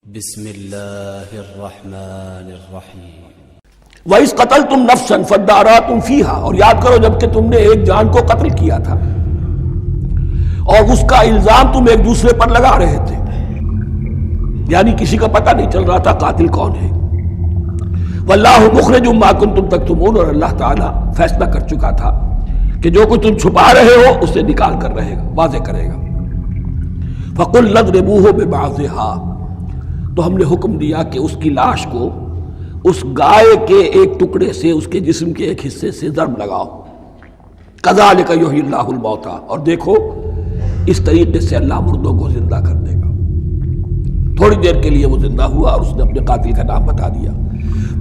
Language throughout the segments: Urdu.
بسم اللہ الرحمن الرحیم وَإِذْ قَتَلْتُمْ نَفْسًا فَادَّارَأْتُمْ فِيهَا، اور یاد کرو جب کہ تم نے ایک جان کو قتل کیا تھا اور اس کا الزام تم ایک دوسرے پر لگا رہے تھے، یعنی کسی کا پتہ نہیں چل رہا تھا قاتل کون ہے۔ وَاللَّهُ مُخْرِجٌ مَا كُنْتُمْ تَكْتُمُونَ، اور اللہ تعالیٰ فیصلہ کر چکا تھا کہ جو کچھ تم چھپا رہے ہو اسے نکال کر رہے گا، واضح کرے گا۔ فَقُلْ نَضْرِبُوهُ بِبَعْضِهَا، تو ہم نے حکم دیا کہ اس کی لاش کو اس گائے کے ایک ٹکڑے سے، اس کے جسم کے ایک حصے سے ضرب لگاؤ۔ کذالک یحیی اللہ الموتیٰ، اور دیکھو اس طریقے سے اللہ مردوں کو زندہ کر دے گا۔ تھوڑی دیر کے لیے وہ زندہ ہوا اور اس نے اپنے قاتل کا نام بتا دیا۔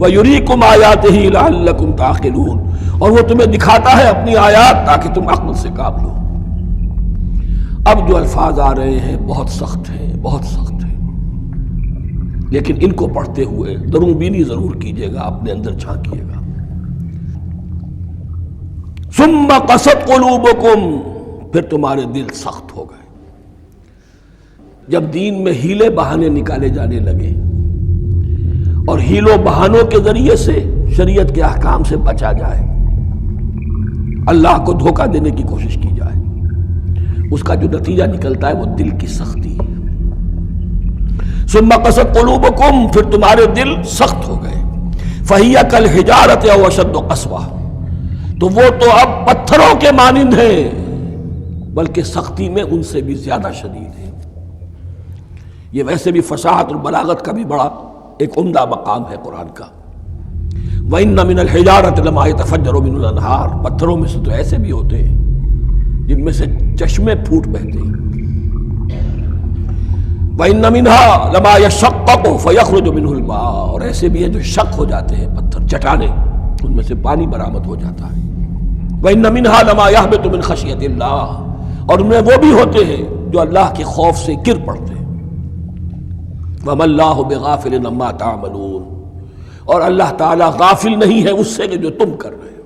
وَیُریکُمْ آیاتہ لعلکم تعقلون، اور وہ تمہیں دکھاتا ہے اپنی آیات تاکہ تم عقل سے کام لو۔ اب جو الفاظ آ رہے ہیں بہت سخت ہیں، بہت سخت ہیں، لیکن ان کو پڑھتے ہوئے درون بینی ضرور کیجیے گا، اپنے اندر جھانکیے گا۔ ثم قست قلوبکم، پھر تمہارے دل سخت ہو گئے جب دین میں ہیلے بہانے نکالے جانے لگے اور ہیلوں بہانوں کے ذریعے سے شریعت کے احکام سے بچا جائے، اللہ کو دھوکہ دینے کی کوشش کی جائے، اس کا جو نتیجہ نکلتا ہے وہ دل کی سختی ہے۔ ثم قست قلوبکم، پھر تمہارے دل سخت ہو گئے۔ فہی کالحجارۃ او اشد قسوہ، تو وہ تو اب پتھروں کے مانند ہیں بلکہ سختی میں ان سے بھی زیادہ شدید ہے۔ یہ ویسے بھی فصاحت اور بلاغت کا بھی بڑا ایک عمدہ مقام ہے قرآن کا۔ وَإِنَّ مِنَ الْحِجَارَةِ لَمَا يَتَفَجَّرُ مِنْهُ الْأَنْهَارُ، پتھروں میں سے تو ایسے بھی ہوتے ہیں جن میں سے چشمے پھوٹ بہتے ہیں۔ وَإِنَّ مِنْهَا لَمَا يَشَقَّقُ فَيَخْرُجُ مِنْهُ الْمَاءُ، اور ایسے بھی ہیں جو شق ہو جاتے ہیں، پتھر چٹانیں، ان میں سے پانی برآمد ہو جاتا ہے۔ وَإِنَّ مِنْهَا لَمَا يَهْبِطُ مِنْ خَشْيَةِ اللَّهِ، اور ان میں وہ بھی ہوتے ہیں جو اللہ کے خوف سے گر پڑتے ہیں۔ وَمَا اللَّهُ بِغَافِلٍ عَمَّا تَعْمَلُونَ، اور اللہ تعالیٰ غافل نہیں ہے اس سے کہ جو تم کر رہے ہو۔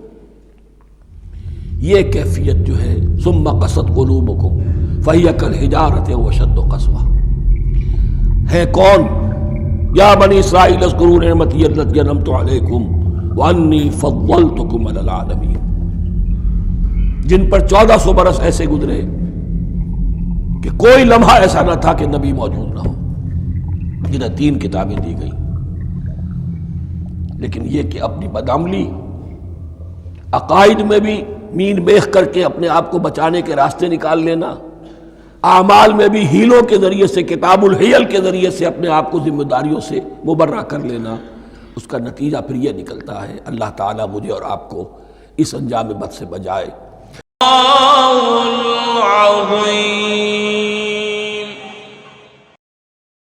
یہ کیفیت جو ہے ثم قست قلوبکم فَهِيَ كَالْحِجَارَةِ وَأَشَدُّ قَسْوَةً، ہے کون؟ یا بنی اسرائیل اذکروا نعمتی التي انعمت علیکم وانی فضلتکم علی العالمین، جن پر 1400 برس ایسے گزرے کہ کوئی لمحہ ایسا نہ تھا کہ نبی موجود نہ ہو، جنہیں 3 کتابیں دی گئیں، لیکن یہ کہ اپنی بدعملی، عقائد میں بھی مین بیخ کر کے اپنے آپ کو بچانے کے راستے نکال لینا، اعمال میں بھی ہیلوں کے ذریعے سے، کتاب الحیل کے ذریعے سے اپنے آپ کو ذمہ داریوں سے مبرہ کر لینا، اس کا نتیجہ پھر یہ نکلتا ہے۔ اللہ تعالیٰ مجھے اور آپ کو اس انجام بد سے بچائے۔